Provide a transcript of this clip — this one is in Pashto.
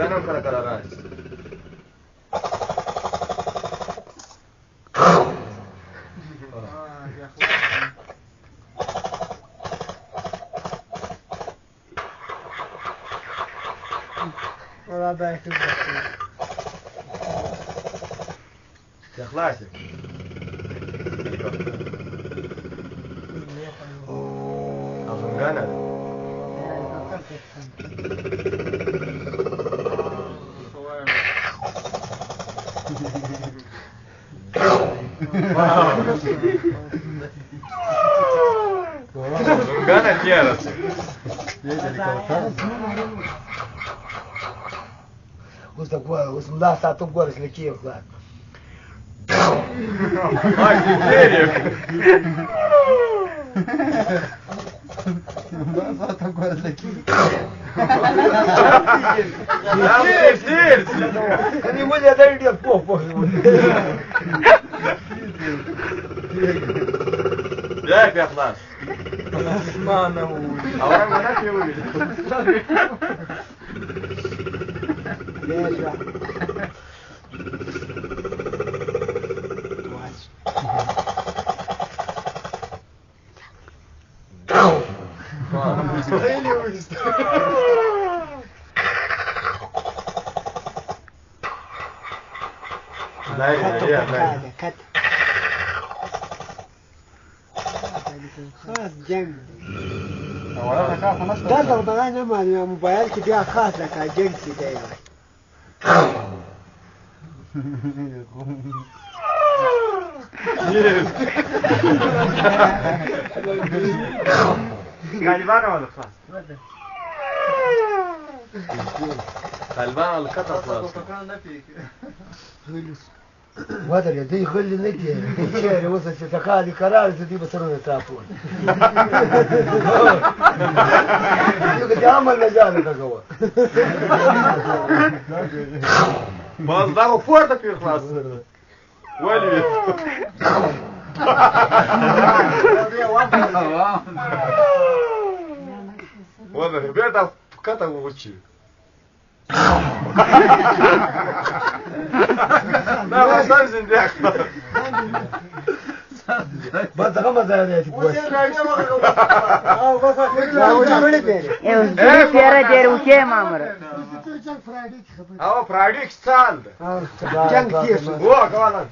ځان هم کله کله راشي. Te خلاصه. Afgana. Afgana quiera. اوس د ګوره اوس ملا ساتم ګوره چې کېږي ځان ملا ساتم ګوره چې کېږي کني ولې دا ډېر پوه يا خلاص ما انا اولا ما نفي ولي خاص جنگ دا دغدغه نه ماني موبایل کې بیا خاص لکه جنگ چې دی غالبان ولا خلاص غالبان ولا قطع خلاص ودر دی غلی نه دی چیرې اوس چې تقاضي قرار دي به سره تراپول یو کې عمل نه ځان ته کوه باز دا فورته کې خلاص ولي والله بيتا قطع وجهي لا ما صار زنديق بس غمض عليك كويس ايه سيارة جيروشي مامر او فراديك سال جنگ تيس هو كمان